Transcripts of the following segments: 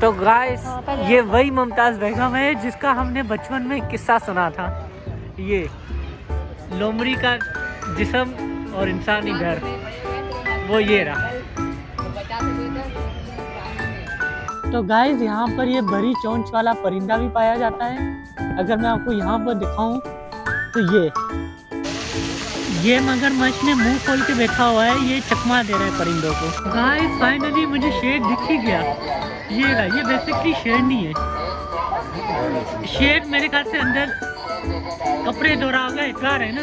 तो गाइस ये वही मुमताज़ बेगम है जिसका हमने बचपन में किस्सा सुना था। ये लोमड़ी का जिस्म और इंसानी घर, वो ये रहा। तो गाइस यहाँ पर ये बड़ी चोंच वाला परिंदा भी पाया जाता है। अगर मैं आपको यहाँ पर दिखाऊं तो ये मगरमच्छ ने मुंह खोल के बैठा हुआ है, ये चकमा दे रहा है परिंदों को। गाइस फाइनली मुझे शेर दिख ही गया। ये रहा, ये बेसिकली शेर नहीं है। शेर मेरे ख्याल से अंदर कपड़े धो रहा होगा, इतवार है ना।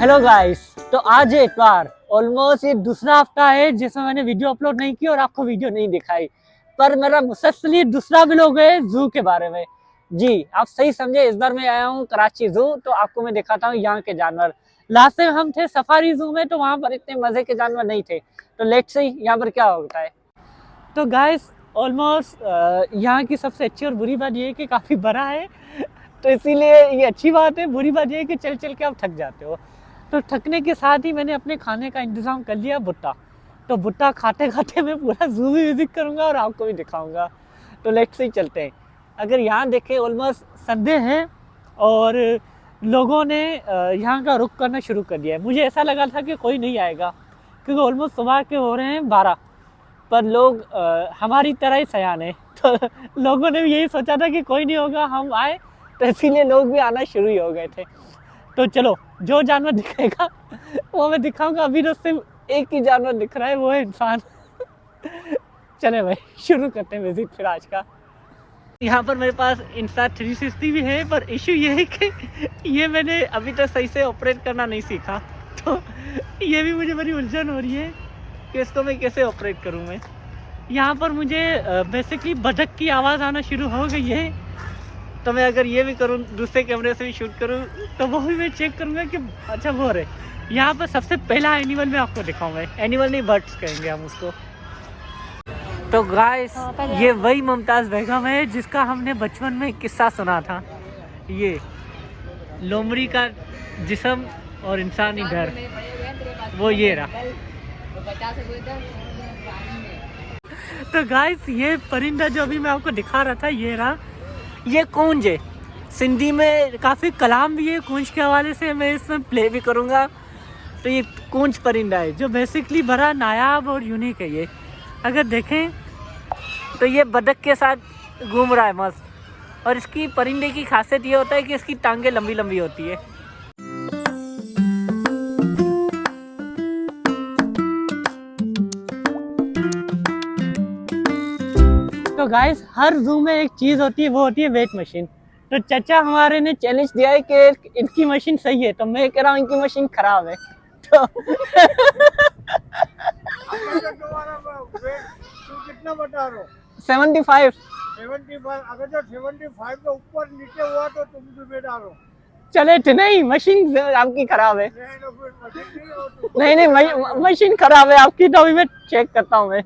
हेलो गाइस, तो आज है इतवार। ऑलमोस्ट ये दूसरा हफ्ता है जिसमें मैंने वीडियो अपलोड नहीं की और आपको वीडियो नहीं दिखाई, पर मेरा मुसलसल ये दूसरा व्लॉग है जू के बारे में। जी आप सही समझे, इस बार मैं आया हूँ कराची जू, तो आपको मैं दिखाता हूँ यहाँ के जानवर। लास्ट टाइम हम थे सफारी जू में, तो वहाँ पर इतने मजे के जानवर नहीं थे। तो लेट्स सी यहाँ पर क्या होता है। तो गाइस ऑलमोस्ट यहाँ की सबसे अच्छी और बुरी बात ये है कि काफ़ी बड़ा है, तो इसीलिए ये अच्छी बात है। बुरी बात ये है कि चल चल के आप थक जाते हो। तो थकने के साथ ही मैंने अपने खाने का इंतज़ाम कर लिया, भुट्टा। तो भुट्टा खाते खाते मैं पूरा जू भी विजिट करूँगा और आपको भी दिखाऊँगा। तो लेट्स से ही चलते हैं। अगर यहाँ देखें ऑलमोस्ट संडे है और लोगों ने यहाँ का रुख करना शुरू कर दिया है। मुझे ऐसा लगा था कि कोई नहीं आएगा, क्योंकि ऑलमोस्ट सुबह के हो रहे हैं 12, पर लोग हमारी तरह ही सयान है। तो लोगों ने भी यही सोचा था कि कोई नहीं होगा, हम आए, तो इसीलिए लोग भी आना शुरू ही हो गए थे। तो चलो जो जानवर दिखेगा वो मैं दिखाऊंगा। अभी तो सिर्फ एक ही जानवर दिख रहा है, वो है इंसान। चले भाई शुरू करते हैं विजिट फिर आज का। यहाँ पर मेरे पास Insta360 भी है, पर इशू ये है कि ये मैंने अभी तक सही से ऑपरेट करना नहीं सीखा। तो ये भी मुझे बड़ी उलझन हो रही है कि इसको मैं कैसे ऑपरेट करूँ। मैं यहाँ पर मुझे बेसिकली बतख की आवाज़ आना शुरू हो गई है। तो मैं अगर ये भी करूँ, दूसरे कैमरे से भी शूट करूँ, तो वो भी मैं चेक करूँगा कि अच्छा वो रहे। यहाँ पर सबसे पहला एनिमल मैं आपको दिखाऊंगा। एनिमल नहीं, बर्ड्स कहेंगे हम उसको। तो गाइस ये वही मुमताज़ बेगम है जिसका हमने बचपन में किस्सा सुना था। ये लोमड़ी का जिस्म और इंसानी घर, वो ये रहा। तो गाइस ये परिंदा जो अभी मैं आपको दिखा रहा था, ये रहा। ये कूंज है। सिंधी में काफ़ी कलाम भी है कूंज के हवाले से, मैं इसमें प्ले भी करूँगा। तो ये कूंज परिंदा है जो बेसिकली बड़ा नायाब और यूनिक है। ये अगर देखें तो ये बतख के साथ घूम रहा है मस्त। और इसकी परिंदे की खासियत ये होता है कि इसकी टांगें लंबी लंबी होती है। तो गाइस हर जू में एक चीज़ होती है, वो होती है वेट मशीन। तो चाचा हमारे ने चैलेंज दिया है कि इनकी मशीन सही है, तो मैं कह रहा हूँ इनकी मशीन खराब है। तो कितना बता रहे हो? 75। 75। अगर जो 75 के ऊपर नीचे हुआ तो तुम जिम्मेदार हो। चले नहीं, मशीन आपकी खराब है। नहीं मशीन खराब है आपकी। तो अभी मैं चेक करता हूँ। मैं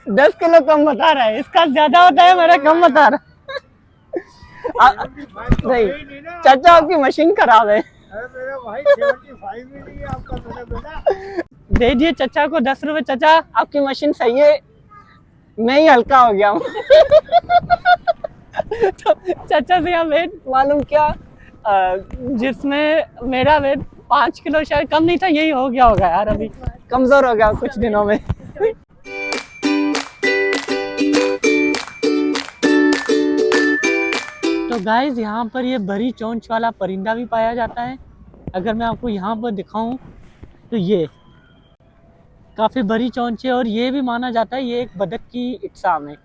10 किलो कम बता रहा है, इसका ज्यादा होता है, मेरा कम बता रहा है। नहीं चाचा आपकी मशीन खराब है। अरे मेरा भाई 75 भी नहीं है आपका, मेरा बेटा। दे दिए चाचा को 10 रुपए। चाचा आपकी मशीन सही है, मैं ही हल्का हो गया हूँ। तो चाचा से यहाँ वेट मालूम क्या, जिसमें मेरा वेट 5 किलो शायद कम नहीं था, यही हो गया होगा यार। अभी कमजोर हो गया कुछ दिनों में। तो गाइस यहाँ पर ये बड़ी चोंच वाला परिंदा भी पाया जाता है। अगर मैं आपको यहाँ पर दिखाऊं तो ये काफ़ी बड़ी चोंच है और ये भी माना जाता है ये एक बतख की इकसाम है।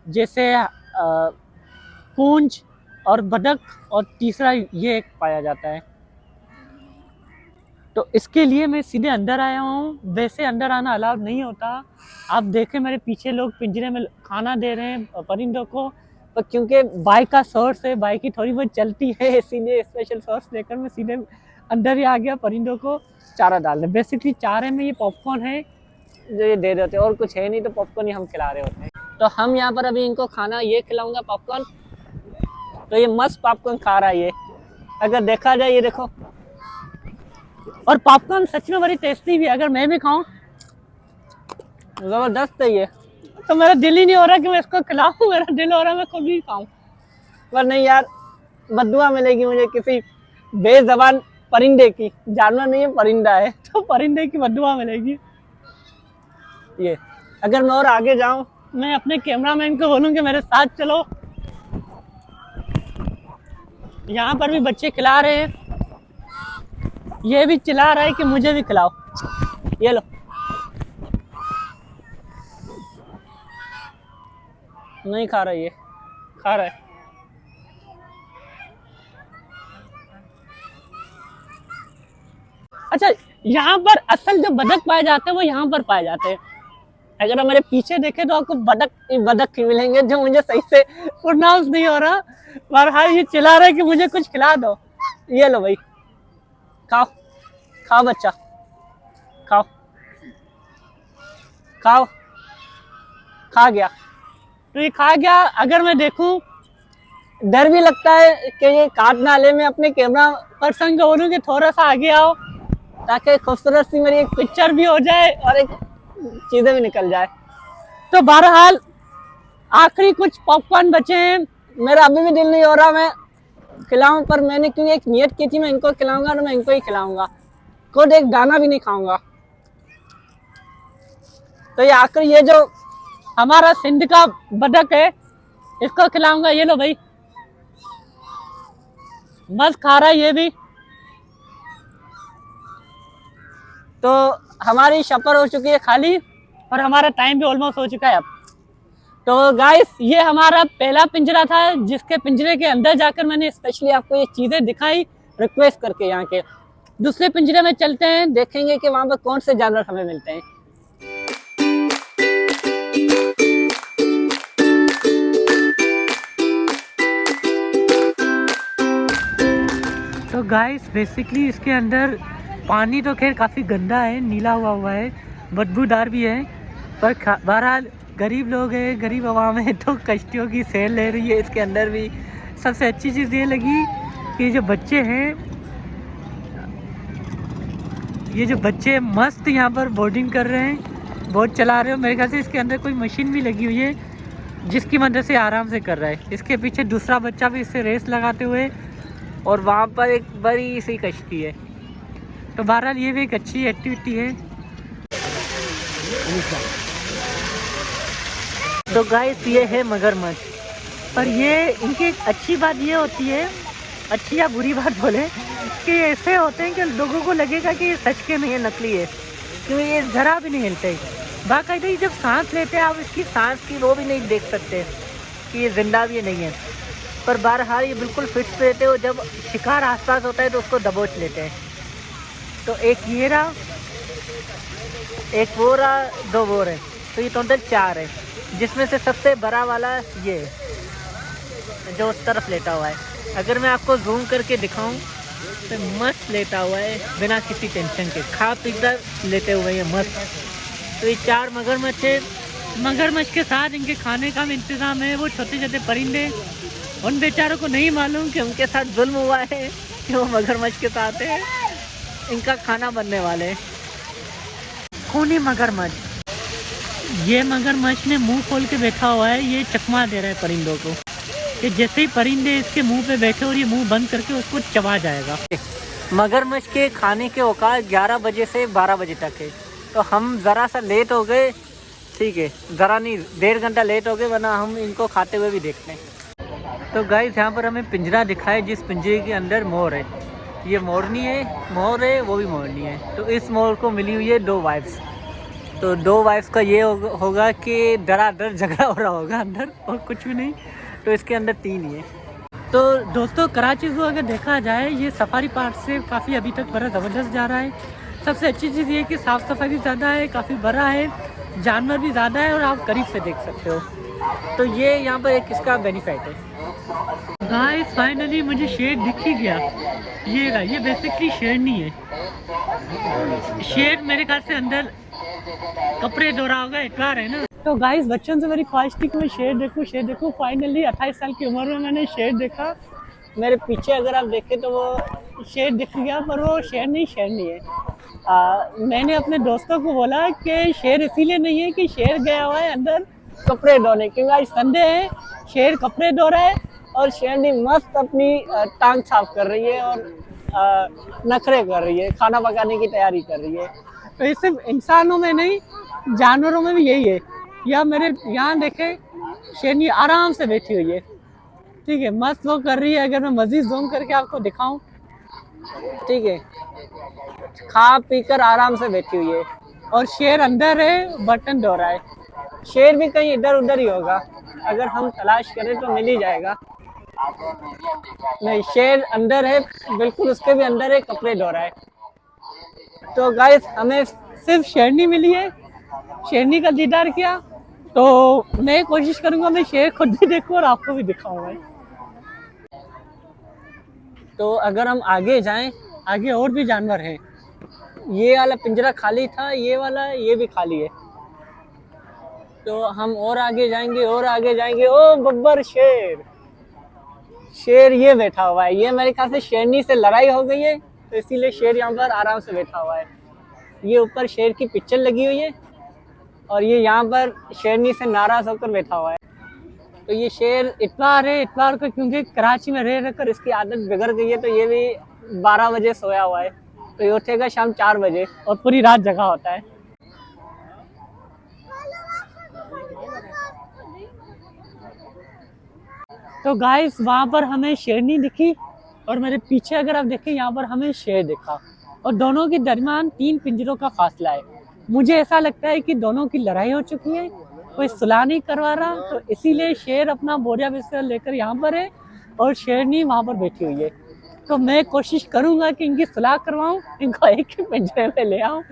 जैसे कूंज और बतख, और तीसरा ये एक पाया जाता है। तो इसके लिए मैं सीधे अंदर आया हूँ। वैसे अंदर आना अलाउड नहीं होता। आप देखें मेरे पीछे लोग पिंजरे में खाना दे रहे हैं परिंदों को, पर क्योंकि बाइक का सोर्स है, बाइक की थोड़ी बहुत चलती है, इसीलिए स्पेशल सोर्स लेकर मैं सीधे अंदर ही आ गया परिंदों को चारा डालने। बेसिकली चारे में ये पॉपकॉर्न है जो ये दे देते हैं, और कुछ है नहीं, तो पॉपकॉर्न ही हम खिला रहे होते हैं। तो हम यहाँ पर अभी इनको खाना ये खिलाऊंगा पॉपकॉर्न, तो ये मस्त पॉपकॉर्न खा रहा है ये, अगर देखा जाए ये देखो। और पॉपकॉर्न सच में बड़ी टेस्टी भी है, अगर मैं भी खाऊं जबरदस्त है ये। तो मेरा दिल ही नहीं हो रहा कि मैं इसको खिलाऊं, मेरा दिल हो रहा है मैं खुद ही खाऊं, पर नहीं यार, बद्दुआ मिलेगी मुझे किसी बेज़बान परिंदे की। जानवर नहीं है, परिंदा है, तो परिंदे की बद्दुआ मिलेगी ये। अगर मैं और आगे जाऊं, मैं अपने कैमरामैन को बोलूं कि मेरे साथ चलो। यहाँ पर भी बच्चे खिला रहे हैं, ये भी चिल्ला रहा है कि मुझे भी खिलाओ। ये लो, नहीं खा रहा, ये खा रहा है। अच्छा, यहाँ पर असल जो बदक पाए जाते हैं वो यहाँ पर पाए जाते हैं। अगर हमारे पीछे देखे तो आपको बदक मिलेंगे, जो मुझे सही से प्रोनाउंस नहीं हो रहा, पर हाँ ये चिल्ला रहा है कि मुझे कुछ खिला दो। ये लो भाई, खाओ खाओ बच्चा, खाओ खाओ। खा गया, तो ये खा गया। अगर मैं देखूं, डर भी लगता है कि ये काट ना ले। मैं अपने कैमरा पर्सन को बोलूं कि थोड़ा सा आगे आओ, ताकि खूबसूरत सी मेरी एक पिक्चर भी हो जाए और एक चीजें भी निकल जाए। तो बहरहाल आखिरी कुछ पॉपकॉर्न बचे हैं, मेरा अभी भी दिल नहीं हो रहा मैं खिलाऊं, पर मैंने क्योंकि एक नियत की थी मैं इनको खिलाऊंगा, तो मैं इनको ही खिलाऊंगा, खुद एक दाना भी नहीं खाऊंगा। तो ये आखिरी, ये जो हमारा सिंध का बदक है, इसको खिलाऊंगा। ये लो भाई, मस्त खा रहा है ये भी। तो हमारी शपर हो चुकी है खाली, और हमारा टाइम भी ऑलमोस्ट हो चुका है अब। तो गाइस, ये हमारा पहला पिंजरा था, जिसके पिंजरे के अंदर जाकर मैंने स्पेशली आपको ये चीज़ें दिखाई रिक्वेस्ट करके। यहाँ के दूसरे पिंजरे में चलते हैं, देखेंगे कि वहाँ पर कौन से जानवर हमें मिलते हैं। तो गाइस, बेसिकली इसके अंदर पानी तो खैर काफ़ी गंदा है, नीला हुआ है, बदबूदार भी है, पर बहरहाल गरीब लोग हैं, गरीब आवाम है, तो कश्तियों की सैर ले रही है इसके अंदर भी। सबसे अच्छी चीज़ ये लगी कि जो बच्चे हैं, ये जो बच्चे मस्त यहाँ पर बोटिंग कर रहे हैं, बोट चला रहे हो। मेरे ख्याल से इसके अंदर कोई मशीन भी लगी हुई है, जिसकी मदद से आराम से कर रहा है। इसके पीछे दूसरा बच्चा भी इससे रेस लगाते हुए, और वहाँ पर एक बड़ी सी कश्ती है। तो बहरहाल ये भी एक अच्छी एक्टिविटी है। तो गाइस, ये है मगरमच्छ, पर ये इनकी एक अच्छी बात ये होती है, अच्छी या बुरी बात बोले, कि ऐसे होते हैं कि लोगों को लगेगा कि ये सच के नहीं है, नकली है, क्योंकि ये जरा भी नहीं हिलते। बाकायदा जब सांस लेते हैं, आप इसकी सांस की वो भी नहीं देख सकते कि ये जिंदा भी नहीं है, पर बहरहाल ये बिल्कुल फिट रहते हो। जब शिकार आसपास होता है तो उसको दबोच लेते हैं। तो एक ये रहा, एक वो रहा, दो वो रहे, तो ये टोटल 4 है, जिसमें से सबसे बड़ा वाला ये जो उस तरफ लेटा हुआ है। अगर मैं आपको जूम करके दिखाऊं तो मस्त लेटा हुआ है, बिना किसी टेंशन के, खा पीता लेते हुए ये मस्त। तो ये 4 मगरमच्छ है। मगरमच्छ के साथ इनके खाने का भी इंतज़ाम है। वो छोटे छोटे परिंदे, उन बेचारों को नहीं मालूम कि उनके साथ जुल्म हुआ है कि वो मगरमच्छ के साथ है, इनका खाना बनने वाले हैं। खूनी मगरमच्छ, ये मगरमच्छ ने मुंह खोल के बैठा हुआ है, ये चकमा दे रहा है परिंदों को कि जैसे ही परिंदे इसके मुंह पे बैठे और ये मुंह बंद करके उसको चबा जाएगा। मगरमच्छ के खाने के औकात 11 बजे से 12 बजे तक है, तो हम ज़रा सा लेट हो गए, ठीक है, ज़रा नहीं 1.5 घंटा लेट हो गए, वरना हम इनको खाते हुए भी देखते हैं। तो गाइस, यहाँ पर हमें पिंजरा दिखा है, जिस पिंजरे के अंदर मोर है। ये मोरनी है, मोर है, वो भी मोरनी है। तो इस मोर को मिली हुई है 2 वाइफ्स। तो 2 वाइफ्स का ये होगा कि डराडर झगड़ा हो रहा होगा अंदर, और कुछ भी नहीं। तो इसके अंदर 3 ही है। तो दोस्तों, कराची ज़ू अगर देखा जाए, ये सफारी पार्क से काफ़ी अभी तक बड़ा ज़बरदस्त जा रहा है। सबसे अच्छी चीज़ ये कि साफ़ सफाई भी ज़्यादा है, काफ़ी बड़ा है, जानवर भी ज़्यादा है, और आप करीब से देख सकते हो। तो ये यहाँ पर एक इसका बेनिफिट है। गाइस, फाइनली मुझे शेर दिख ही गया। ये रहा, ये बेसिकली शेरनी है। शेर मेरे ख्याल से अंदर कपड़े धो रहा होगा, इतवार है ना। तो गाइस बच्चों से मेरी ख्वाहिश थी कि मैं शेर देखूं। फाइनली 28 साल की उम्र में मैंने शेर देखा। मेरे पीछे अगर आप देखें तो वो शेर दिख गया, पर वो शेर नहीं है। मैंने अपने दोस्तों को बोला कि शेर इसीलिए नहीं है कि शेर गया हुआ है अंदर कपड़े धोने, क्योंकि आज संडे है, शेर कपड़े धो रहा है और शेरनी मस्त अपनी टांग साफ कर रही है और नखरे कर रही है, खाना पकाने की तैयारी कर रही है। तो ये सिर्फ इंसानों में नहीं, जानवरों में भी यही है। या मेरे यहाँ देखे, शेरनी आराम से बैठी हुई है, ठीक है, मस्त वो कर रही है। अगर मैं मजीद जूम करके आपको दिखाऊं, ठीक है, खा पी कर आराम से बैठी हुई है। और शेर अंदर है, बर्तन धो रहा है। शेर भी कहीं इधर उधर ही होगा, अगर हम तलाश करें तो मिल ही जाएगा। नहीं, शेर अंदर है, बिल्कुल उसके भी अंदर है, कपड़े धो रहा है। तो गाइस हमें सिर्फ शेरनी मिली है, शेरनी का दीदार किया। तो मैं कोशिश करूंगा मैं शेर खुद भी देखूं और आपको भी दिखाऊंगा। तो अगर हम आगे जाएं, आगे और भी जानवर हैं। ये वाला पिंजरा खाली था, ये भी खाली है। तो हम और आगे जाएंगे और आगे जाएंगे। ओ बब्बर शेर ये बैठा हुआ है। ये मेरे ख्याल से शेरनी से लड़ाई हो गई है, तो इसीलिए शेर यहाँ पर आराम से बैठा हुआ है। ये ऊपर शेर की पिक्चर लगी हुई है और ये यहाँ पर शेरनी से नाराज होकर बैठा हुआ है। तो ये शेर इतवार है, इतवार को क्योंकि कराची में रह रहकर इसकी आदत बिगड़ गई है, तो ये भी 12 बजे सोया हुआ है। तो ये उठेगा शाम 4 बजे और पूरी रात जगा होता है। तो गाइस वहाँ पर हमें शेरनी दिखी और मेरे पीछे अगर आप देखें, यहाँ पर हमें शेर दिखा और दोनों के दरमियान 3 पिंजरों का फासला है। मुझे ऐसा लगता है कि दोनों की लड़ाई हो चुकी है, कोई सुलह नहीं करवा रहा, तो इसीलिए शेर अपना बोरिया बिस्तर लेकर यहाँ पर है और शेरनी वहाँ पर बैठी हुई है। तो मैं कोशिश करूँगा कि इनकी सुलह करवाऊँ, इनको एक ही पिंजरे में ले आऊँ।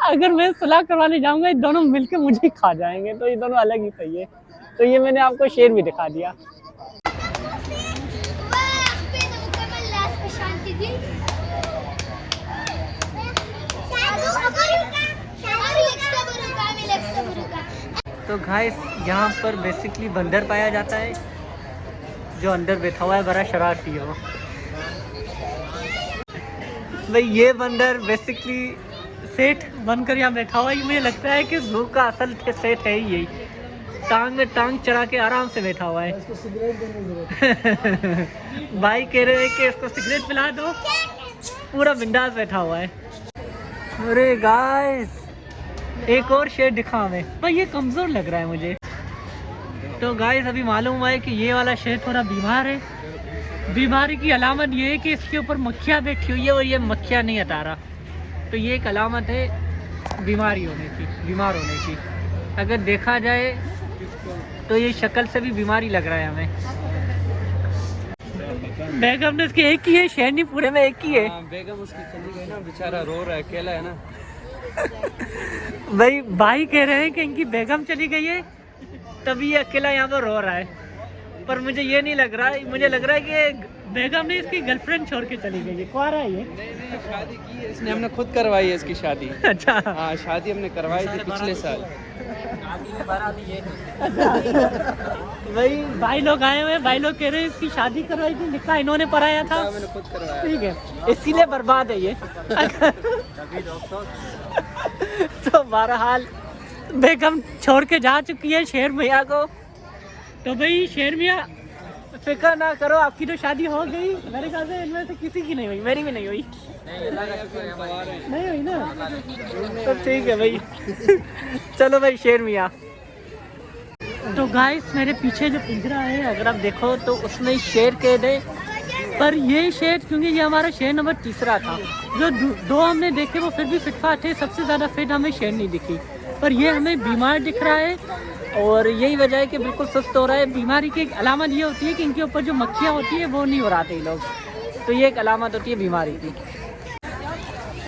अगर मैं सुलह करवाने जाऊँगा, ये दोनों मिलकर मुझे ही खा जाएंगे, तो ये दोनों अलग ही सही है। तो ये मैंने आपको शेर भी दिखा दिया। तो गाइस यहाँ पर बेसिकली बंदर पाया जाता है, जो अंदर बैठा हुआ है, बड़ा शरारती हो। भाई ये बंदर बेसिकली सेठ बनकर यहाँ बैठा हुआ है। मुझे लगता है कि जू का असल सेठ है यही, टांग में टांग चढ़ा के आराम से बैठा हुआ है। इसको सिगरेट देने की जरूरत है। भाई कह रहे हैं कि इसको सिगरेट पिला दो, पूरा बिंदास बैठा हुआ है। अरे गाइस एक और शेर दिखा हमें, पर ये कमज़ोर लग रहा है मुझे। तो गाइस अभी मालूम हुआ है कि ये वाला शेर थोड़ा बीमार है। बीमारी की अलामत ये है कि इसके ऊपर मक्खियाँ बैठी हुई है और ये मक्खियाँ नहीं हटा रहा। तो ये एक अलामत है बीमारी होने की, बीमार होने की। अगर देखा जाए तो ये शक्ल से भी बीमारी लग रहा है हमें। बेगम ने उसकी एक ही है, शेरनी पूरे में एक ही है। बेगम उसकी चली गई ना, बेचारा रो रहा है, अकेला है ना। भाई कह रहे हैं कि इनकी बेगम चली गई है, तभी ये अकेला यहाँ पर रो रहा है। पर मुझे ये नहीं लग रहा है, मुझे लग रहा है कि बेगम ने इसकी गर्लफ्रेंड छोड़ के चली गई है। कुआरा है ये? नहीं, शादी की है इसने, हमने खुद करवाई है इसकी शादी। अच्छा हाँ, शादी हमने करवाई थी पिछले साल। भाई लोग आए हुए, भाई लोग कह रहे हैं इसकी शादी करवाई थी, निकाह इन्होंने पढ़ाया था। मैंने खुद करवाया। ठीक है, इसीलिए बर्बाद है ये। तो बहरहाल बेगम छोड़ के जा चुकी है शेर मियाँ को। तो भाई शेर मियाँ फिक्र ना करो, आपकी तो शादी हो गई। मेरे ख्याल से इनमें से किसी की नहीं हुई, मेरी भी नहीं हुई। नहीं हुई ना, तो ठीक है भाई। चलो भाई शेर मियाँ। तो गाइस मेरे पीछे जो पिंजरा है, अगर आप देखो तो उसमें शेर कैद है। पर ये शेर, क्योंकि ये हमारा शेर नंबर 3 था, जो 2 हमने देखे वो फिर भी फिटफाट है। सबसे ज़्यादा फिट हमें शेर नहीं दिखी, पर ये हमें बीमार दिख रहा है। और यही वजह है कि बिल्कुल सुस्त हो रहा है। बीमारी की एक अलामत ये होती है कि इनके ऊपर जो मक्खियाँ होती है वो नहीं उड़ाते लोग, तो ये एक अलामत होती है बीमारी की।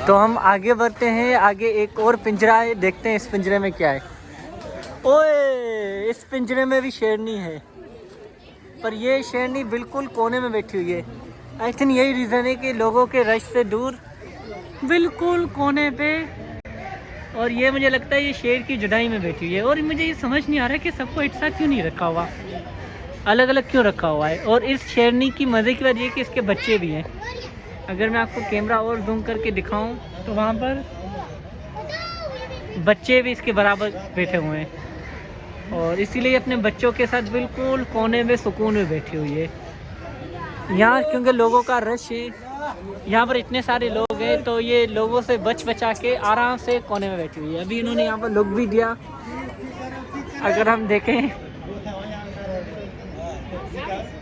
तो हम आगे बढ़ते हैं, आगे एक और पिंजरा है, देखते हैं इस पिंजरे में क्या है। ओए, इस पिंजरे में भी शेरनी है, पर ये शेरनी बिल्कुल कोने में बैठी हुई है। आई थिंक यही रीज़न है कि लोगों के रश से दूर बिल्कुल कोने पे और ये मुझे लगता है ये शेर की जुदाई में बैठी हुई है। और मुझे ये समझ नहीं आ रहा है कि सबको एक साथ क्यों नहीं रखा हुआ, अलग अलग क्यों रखा हुआ है। और इस शेरनी की मज़े की बात ये कि इसके बच्चे भी हैं। अगर मैं आपको कैमरा और जूम करके दिखाऊं तो वहाँ पर बच्चे भी इसके बराबर बैठे हुए हैं और इसीलिए अपने बच्चों के साथ बिल्कुल कोने में सुकून में बैठी हुई है। यहाँ क्योंकि लोगों का रश है, यहाँ पर इतने सारे लोग हैं तो ये लोगों से बच बचा के आराम से कोने में बैठी हुई है। अभी इन्होंने यहाँ पर लुक भी दिया, अगर हम देखें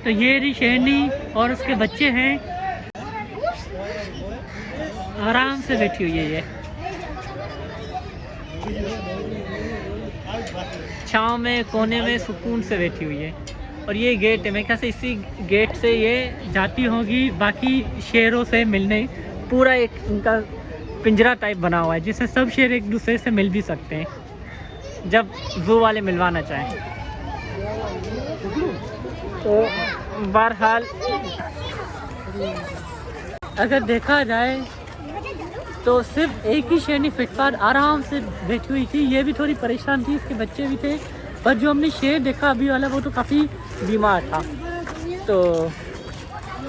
तो ये रही शेरनी और उसके बच्चे हैं, आराम से बैठी हुई है। ये छाँव में कोने में सुकून से बैठी हुई है। और ये गेट है, मेरे ख्याल से इसी गेट से ये जाती होगी बाकी शेरों से मिलने। पूरा एक उनका पिंजरा टाइप बना हुआ है जिससे सब शेर एक दूसरे से मिल भी सकते हैं जब जू वाले मिलवाना चाहें। तो बहरहाल अगर देखा जाए तो सिर्फ एक ही शेरनी फुटपाथ आराम से बैठी हुई थी। ये भी थोड़ी परेशान थी, इसके बच्चे भी थे, पर जो हमने शेर देखा अभी वाला वो तो काफ़ी बीमार था। तो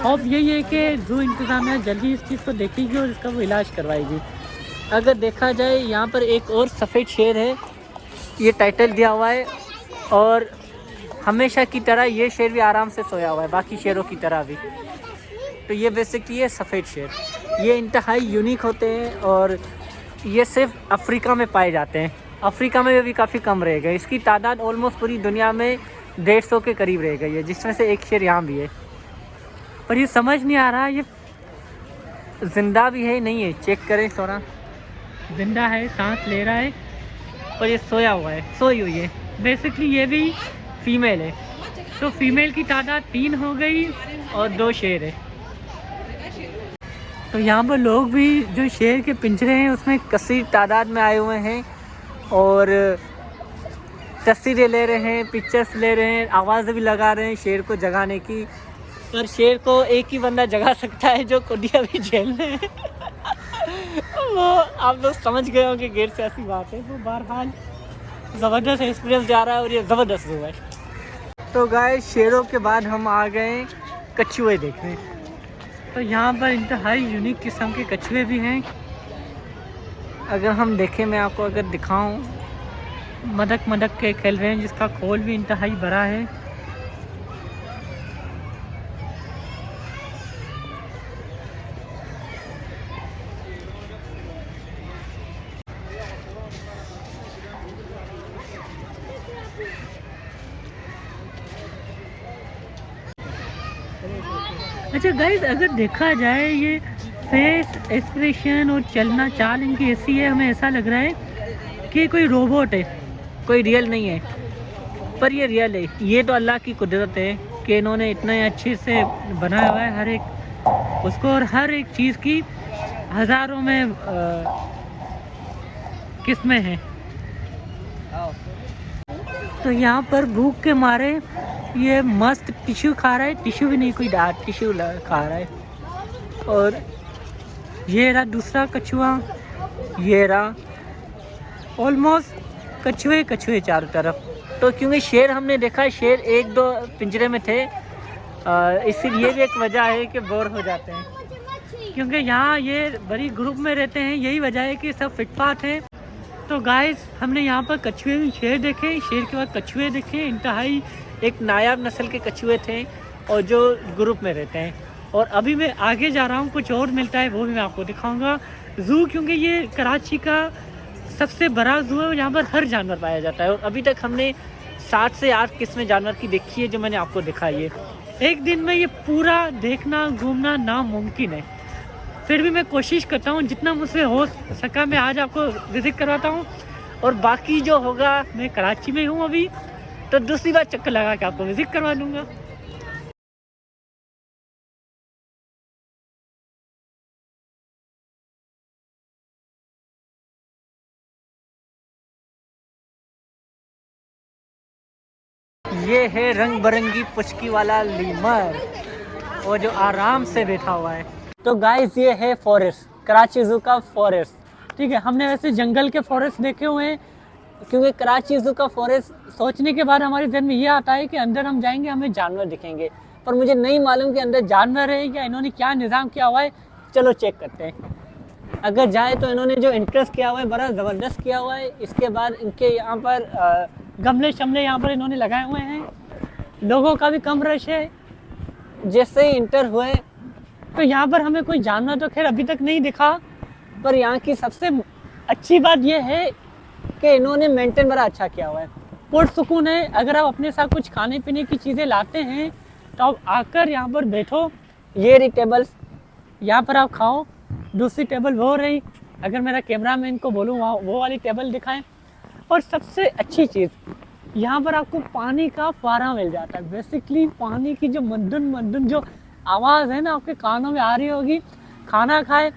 होप यही है कि जू इंतज़ामिया जल्दी इस चीज़ को देखेगी और इसका वो इलाज करवाएगी। अगर देखा जाए यहाँ पर एक और सफ़ेद शेर है, ये टाइटल दिया हुआ है और हमेशा की तरह ये शेर भी आराम से सोया हुआ है, बाकी शेरों की तरह भी। तो ये बेसिकली है सफ़ेद शेर। ये इंतहाई यूनिक होते हैं और ये सिर्फ अफ्रीका में पाए जाते हैं। अफ्रीका में भी काफ़ी कम रह गए, इसकी तादाद ऑलमोस्ट पूरी दुनिया में 150 के करीब रह गई है, जिसमें से एक शेर यहाँ भी है। पर ये समझ नहीं आ रहा ये जिंदा भी है नहीं है। चेक करें, थोड़ा जिंदा है, सांस ले रहा है, पर ये सोया हुआ है, सोई हुई है। बेसिकली ये भी फीमेल है, तो फीमेल की तादाद 3 हो गई और 2 शेर है। तो यहाँ पर लोग भी जो शेर के पिंजरे हैं उसमें कसीर तादाद में आए हुए हैं और तस्वीरें ले रहे हैं, पिक्चर्स ले रहे हैं, आवाज़ भी लगा रहे हैं शेर को जगाने की। पर शेर को एक ही बंदा जगा सकता है जो कुडिया भी जेल में है। वो आप लोग समझ गए होंगे गेट से ऐसी बात है। वो बहरहाल ज़बरदस्त एक्सपीरियंस जा रहा है और ये ज़बरदस्त हुआ है। तो गाइस शेरों के बाद हम आ गए कछुए देखने। तो यहाँ पर इंतहाई यूनिक किस्म के कछुए भी हैं। अगर हम देखें, मैं आपको अगर दिखाऊं, मदक मदक के खेल रहे हैं, जिसका खोल भी इंतहाई बड़ा है। अच्छा गाइस, अगर देखा जाए ये फेस एक्सप्रेशन और चलना चाल इनकी ऐसी है, हमें ऐसा लग रहा है कि कोई रोबोट है, कोई रियल नहीं है। पर ये रियल है। ये तो अल्लाह की कुदरत है कि इन्होंने इतने अच्छे से बनाया हुआ है हर एक उसको, और हर एक चीज़ की हज़ारों में किस्में हैं। तो यहाँ पर भूख के मारे ये मस्त टिश्यू खा रहा है, टिश्यू भी नहीं, कोई डार्क टिश्यू खा रहा है। और ये रहा दूसरा कछुआ, ये रहा, ऑलमोस्ट कछुए कछुए चारों तरफ। तो क्योंकि शेर हमने देखा, शेर 1-2 पिंजरे में थे, इसीलिए भी एक वजह है कि बोर हो जाते हैं, क्योंकि यहाँ ये बड़ी ग्रुप में रहते हैं। यही वजह है कि सब फिटपाथ है। तो गाइस, हमने यहाँ पर कछुए शेर देखे, शेर के बाद कछुए देखे। इंतहाई एक नायाब नस्ल के कछुए थे और जो ग्रुप में रहते हैं। और अभी मैं आगे जा रहा हूँ, कुछ और मिलता है वो भी मैं आपको दिखाऊंगा। ज़ू, क्योंकि ये कराची का सबसे बड़ा ज़ू है और यहाँ पर हर जानवर पाया जाता है। और अभी तक हमने 7 से 8 किस्में जानवर की देखी है, जो मैंने आपको दिखाई है। एक दिन में ये पूरा देखना घूमना नामुमकिन है, फिर भी मैं कोशिश करता हूँ जितना मुझसे हो सका मैं आज आपको विज़िट करवाता हूँ। और बाकी जो होगा, मैं कराची में हूँ अभी, तो दूसरी बार चक्कर लगा के आपको विज़िट करवा दूँगा। ये है रंग बिरंगी पुचकी वाला लीमर, और जो आराम से बैठा हुआ है। तो गाइस, ये है फॉरेस्ट, कराची ज़ू का फॉरेस्ट। ठीक है, हमने वैसे जंगल के फॉरेस्ट देखे हुए हैं, क्योंकि कराची ज़ू का फॉरेस्ट सोचने के बाद हमारे जहन में ये आता है कि अंदर हम जाएंगे हमें जानवर दिखेंगे, पर मुझे नहीं मालूम कि अंदर जानवर है या इन्होंने क्या निज़ाम किया हुआ है। चलो चेक करते हैं। अगर जाए तो इन्होंने जो इंटरेस्ट किया हुआ है बड़ा ज़बरदस्त किया हुआ है। इसके बाद इनके यहाँ पर गमले शमले यहाँ पर इन्होंने लगाए हुए हैं। लोगों का भी कम रश है। जैसे ही इंटर हुए तो यहाँ पर हमें कोई जानवर तो खैर अभी तक नहीं दिखा, पर यहाँ की सबसे अच्छी बात यह है कि इन्होंने मेंटेन बड़ा अच्छा किया हुआ है। पुरसुकून है। अगर आप अपने साथ कुछ खाने पीने की चीज़ें लाते हैं तो आप आकर यहाँ पर बैठो, ये रही टेबल्स, यहाँ पर आप खाओ। दूसरी टेबल वो रही, अगर मेरा कैमरा मैन को बोलूँ वहाँ वो वाली टेबल दिखाएं। और सबसे अच्छी चीज़, यहाँ पर आपको पानी का फुहारा मिल जाता है। बेसिकली पानी की जो मंदन मंदन जो आवाज़ है ना आपके कानों में आ रही होगी। खाना खाए,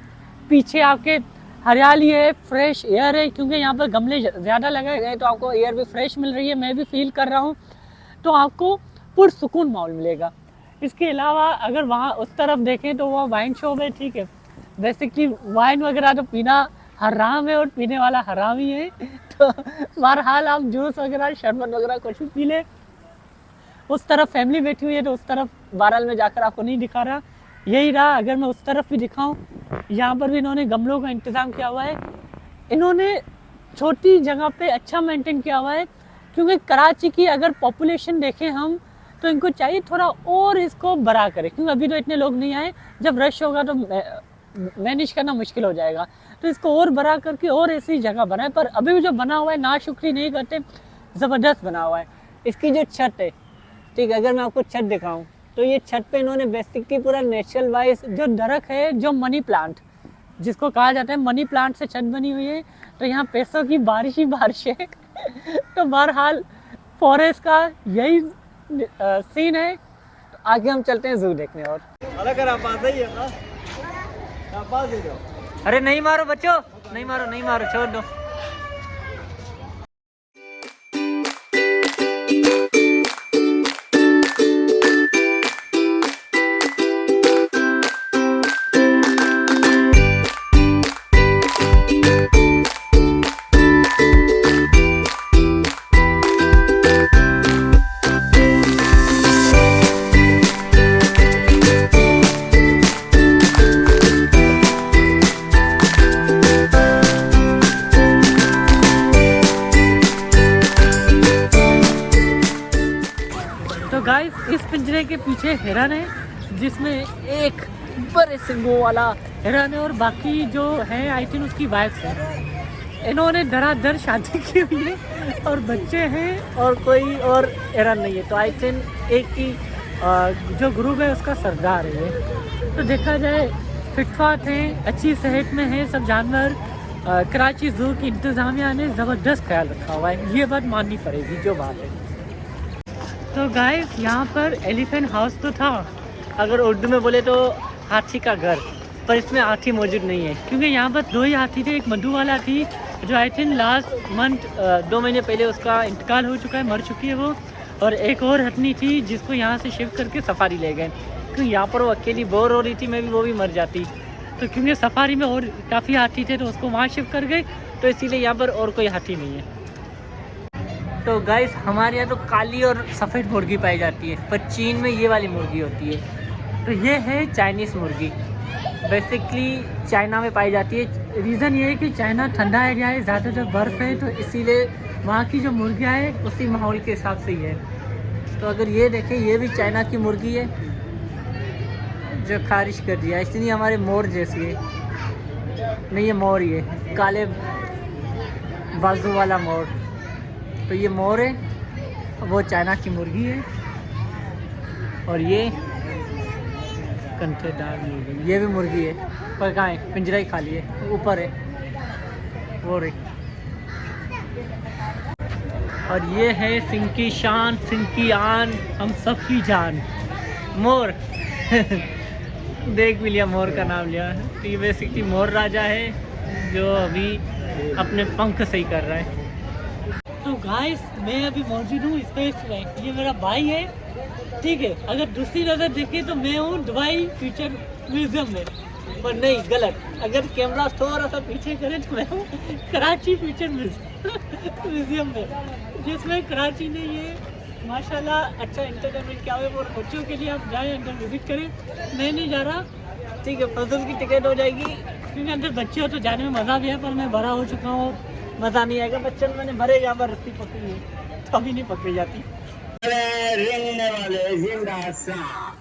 पीछे आपके हरियाली है, फ्रेश एयर है, क्योंकि यहाँ पर गमले ज़्यादा लगाए गए तो आपको एयर भी फ्रेश मिल रही है। मैं भी फील कर रहा हूँ, तो आपको पुरसुकून माहौल मिलेगा। इसके अलावा अगर वहाँ उस तरफ देखें तो वहाँ वाइन शॉप है, ठीक है। बेसिकली वाइन वगैरह तो पीना हराम है और पीने वाला हराम ही है, तो बहरहाल आप जूस वगैरह शरबत वगैरह कुछ भी पी ले। उस तरफ फैमिली बैठी हुई है तो उस तरफ बहरहाल में जाकर आपको नहीं दिखा रहा, यही रहा। अगर मैं उस तरफ भी दिखाऊं, यहाँ पर भी इन्होंने गमलों का इंतज़ाम किया हुआ है। इन्होंने छोटी जगह पे अच्छा मेंटेन किया हुआ है, क्योंकि कराची की अगर पॉपुलेशन देखें हम तो इनको चाहिए थोड़ा और इसको बड़ा करें, क्योंकि अभी तो इतने लोग नहीं आए। जब रश होगा तो मैनेज करना मुश्किल हो जाएगा, तो इसको और बड़ा करके और ऐसी जगह बनाए। पर अभी भी जो बना हुआ है नाशुक्री नहीं करते, ज़बरदस्त बना हुआ है। इसकी जो छत है, ठीक है, अगर मैं आपको छत दिखाऊं तो ये छत पे इन्होंने बेसिकली पूरा नेचुरल वाइज जो दरख्त है, जो मनी प्लांट जिसको कहा जाता है, मनी प्लांट से छत बनी हुई है। तो यहाँ पैसों की बारिश ही बारिश है। तो बहरहाल फॉरेस्ट का यही सीन है। तो आगे हम चलते हैं जू देखने। और अरे नहीं मारो बच्चों, नहीं मारो नहीं मारो, छोड़ दो। गाइस इस पिंजरे के पीछे हिरन है, जिसमें एक बड़े सिंगों वाला हिरन है और बाकी जो है आई थिंक उसकी वाइफ है। इन्होंने धड़ाधड़ शादी की हुई है और बच्चे हैं और कोई और हिरन नहीं है। तो आई थिंक एक ही जो ग्रुप है उसका सरदार है ये। तो देखा जाए फिटफाट है, अच्छी सेहत में है सब जानवर। कराची ज़ू की इंतज़ामिया ने ज़बरदस्त ख्याल रखा हुआ है, ये बात माननी पड़ेगी जो बात है। तो गाइस यहाँ पर एलिफेंट हाउस तो था, अगर उर्दू में बोले तो हाथी का घर, पर इसमें हाथी मौजूद नहीं है, क्योंकि यहाँ पर दो ही हाथी थे। एक मधु वाला थी जो आई थिंक लास्ट मंथ 2 महीने पहले उसका इंतकाल हो चुका है, मर चुकी है वो। और एक और हथनी थी जिसको यहाँ से शिफ्ट करके सफारी ले गए, क्योंकि यहाँ पर वो अकेली बोर हो रही थी, मैं भी वो भी मर जाती। तो क्योंकि सफारी में और काफ़ी हाथी थे तो उसको वहाँ शिफ्ट कर गए, तो इसीलिए यहाँ पर और कोई हाथी नहीं है। तो गाइस हमारे यहाँ तो काली और सफ़ेद मुर्गी पाई जाती है, पर चीन में ये वाली मुर्गी होती है। तो ये है चाइनीज़ मुर्गी, बेसिकली चाइना में पाई जाती है। रीज़न ये है कि चाइना ठंडा एरिया है, ज़्यादातर बर्फ़ है, तो इसीलिए वहाँ की जो मुर्गियाँ हैं उसी माहौल के हिसाब से ही है। तो अगर ये देखें, ये भी चाइना की मुर्गी है जो खारिश कर दिया, इसलिए हमारे मोर जैसी है। नहीं, ये मोर ही है, काले बाजू वाला मोर। तो ये मोर है, वो चाइना की मुर्गी है, और ये कंटेदार मुर्गी, ये भी मुर्गी है, पर कहाँ है, पिंजरा ही खाली है, ऊपर है वो रही। और ये है सिंह की शान, सिंह की आन, हम सब की जान, मोर। देख भी लिया, मोर का नाम लिया। तो ये बेसिकली मोर राजा है जो अभी अपने पंख सही कर रहा है। तो गाइस मैं अभी मौजूद हूँ स्पेस में, ये मेरा भाई है, ठीक है। अगर दूसरी नज़र देखें तो मैं हूँ दुबई फ्यूचर म्यूज़ियम में। पर नहीं, गलत। अगर कैमरा थोड़ा सा पीछे करें तो मैं हूँ कराची फ्यूचर म्यूजियम में, जिसमें कराची ने ये माशाल्लाह अच्छा एंटरटेनमेंट किया हुआ है। और बच्चों के लिए आप जाएँ, अंदर विजिट करें। मैं नहीं जा रहा, ठीक है, फजल की टिकट हो जाएगी, क्योंकि अंदर बच्चे हो तो जाने में मज़ा भी है, पर मैं भरा हो चुका हूँ, मज़ा नहीं आएगा। बच्चों मैंने भरे यहाँ पर रस्सी पकड़ी है, तो अभी नहीं पकड़ी जाती। रेंगने वाले जिंदा सांप,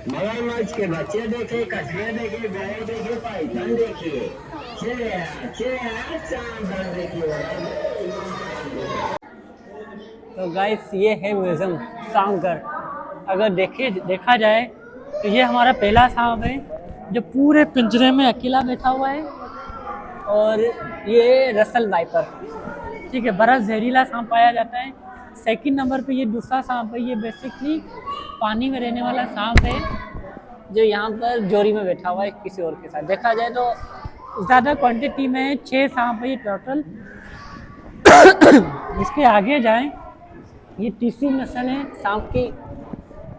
मगरमच्छ के बच्चे देखे, कछुए देखे, बैल देखे, पाइथन देखे, सांप देखिए। तो गाइस ये है म्यूजियम सांभर। अगर देखा जाए तो ये हमारा पहला सांप है जो पूरे पिंजरे में अकेला बैठा हुआ है, और ये रसल वाइपर, ठीक है, बड़ा जहरीला सांप पाया जाता है। सेकंड नंबर पे ये दूसरा सांप है, ये बेसिकली पानी में रहने वाला सांप है जो यहाँ पर जोड़ी में बैठा हुआ है किसी और के साथ। देखा जाए तो ज़्यादा क्वांटिटी में 6 सांप है ये टोटल। इसके आगे जाएं, ये तीसरी नस्ल है सांप की,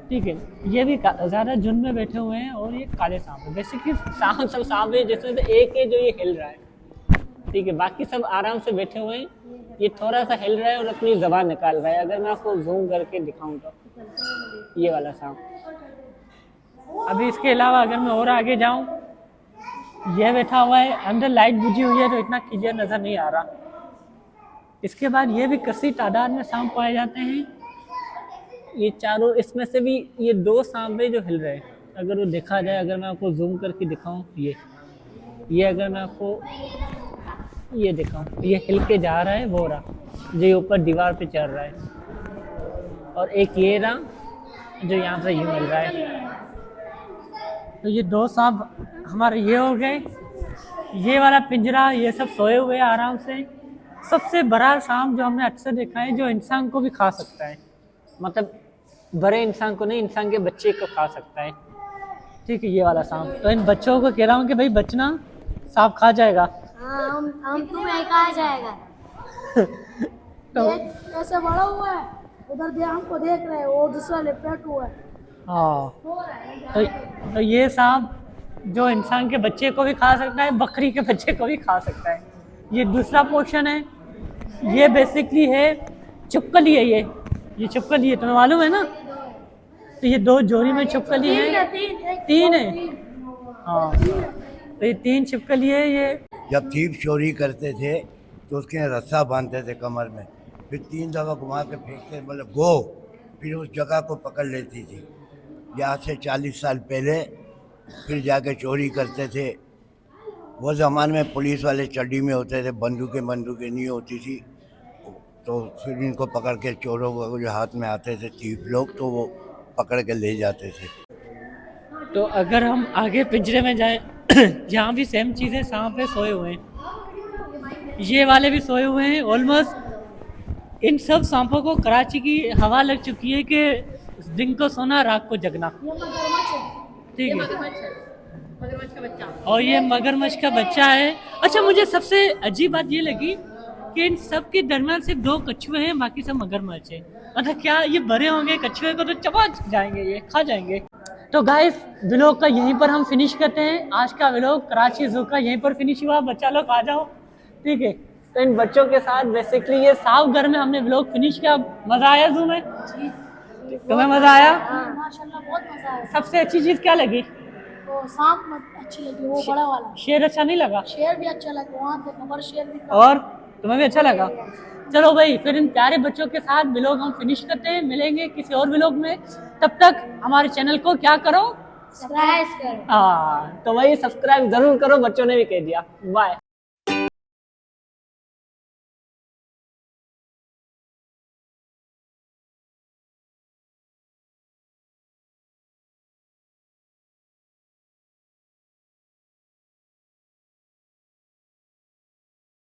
ठीक है, ये भी ज़्यादा झुंड में बैठे हुए हैं, और ये काले सांप है। बेसिकली सांप सब सांप है, जिसमें से एक है जो ये हिल रहा है, ठीक है, बाकी सब आराम से बैठे हुए हैं। ये थोड़ा सा हिल रहा है और अपनी ज़बान निकाल रहा है। अगर मैं आपको जूम करके दिखाऊं तो ये वाला सांप। अभी इसके अलावा अगर मैं और आगे जाऊं, ये बैठा हुआ है, अंदर लाइट बुझी हुई है तो इतना क्लियर नज़र नहीं आ रहा। इसके बाद ये भी कसी तादाद में सांप पाए जाते हैं। ये चारों, इसमें से भी ये 2 सांप है जो हिल रहे हैं। अगर वो देखा जाए, अगर मैं आपको जूम करके दिखाऊं, ये अगर मैं आपको ये दिखाऊं, ये हिल के जा रहा है, वो रहा जो ऊपर दीवार पे चढ़ रहा है, और एक ये रहा जो यहाँ से यूँ मिल रहा है। तो ये 2 सांप हमारे ये हो गए। ये वाला पिंजरा, ये सब सोए हुए हैं आराम से। सबसे बड़ा सांप जो हमने अक्सर देखा है, जो इंसान को भी खा सकता है, मतलब बड़े इंसान को नहीं, इंसान के बच्चे को खा सकता है, ठीक है, ये वाला सांप। तो इन बच्चों को कह रहा हूँ कि भाई बचना, सांप खा जाएगा। हाँ, हम तुम्हें कहा जाएगा। तो ऐसे बड़ा हुआ है, उधर दे हमको देख रहे हैं, वो दूसरा लेफ्ट हुआ है। हाँ, तो ये सांप जो इंसान के बच्चे को भी खा सकता है, बकरी के बच्चे को भी खा सकता है। ये दूसरा पोर्शन है, ये बेसिकली है चुपकली है। ये चुपकली है, तुम्हें मालूम है ना? तो ये 2 जोड़ी में चुपकली है, 3 है, हाँ, तो ये 3 छिपकली है। ये जब थीप चोरी करते थे तो उसके रस्सा बांधते थे कमर में, फिर 3 दफ़ा घुमा के फेंकते, मतलब गो, फिर उस जगह को पकड़ लेती थी। यहाँ से 40 साल पहले फिर जाके चोरी करते थे। वो ज़माने में पुलिस वाले चड्डी में होते थे, बंदूकें नहीं होती थी, तो फिर इनको पकड़ के चोरों को जो हाथ में आते थे थीप लोग, तो वो पकड़ के ले जाते थे। तो अगर हम आगे पिंजरे में जाएं, यहाँ भी सेम चीज़ें, सांप है, सोए हुए हैं, ये वाले भी सोए हुए हैं। ऑलमोस्ट इन सब सांपों को कराची की हवा लग चुकी है कि दिन को सोना, रात को जगना, ठीक है, और ये मगरमच्छ का बच्चा है। अच्छा, मुझे सबसे अजीब बात ये लगी कि इन सब के दरमियान सिर्फ 2 कछुए हैं, बाकी सब मगरमच्छ है। मतलब क्या ये बड़े होंगे? कछुए को तो चबा जाएंगे, ये खा जाएंगे। तो गाइस, व्लॉग का यहीं पर हम फिनिश करते हैं। आज का व्लॉग कराची ज़ू का यहीं पर फिनिश हुआ। बच्चा लोग आ जाओ, ठीक है। तो इन बच्चों के साथ बेसिकली ये साफ घर में हमने व्लॉग फिनिश किया। मज़ा आया ज़ू में? तुम्हें मज़ा आया? माशाल्लाह बहुत मजा आया। सबसे अच्छी चीज़ क्या लगी? वो सांप अच्छी लगी, वो बड़ा वाला। शेर अच्छा नहीं लगा? शेर भी अच्छा लगा, वहाँ पे नंबर शेर भी था। और तुम्हें भी अच्छा लगा? चलो भाई, फिर इन प्यारे बच्चों के साथ व्लॉग हम फिनिश करते हैं। मिलेंगे किसी और व्लॉग में, तब तक हमारे चैनल को क्या करो, सब्सक्राइब करो। हाँ, तो भाई सब्सक्राइब जरूर करो, बच्चों ने भी कह दिया। बाय।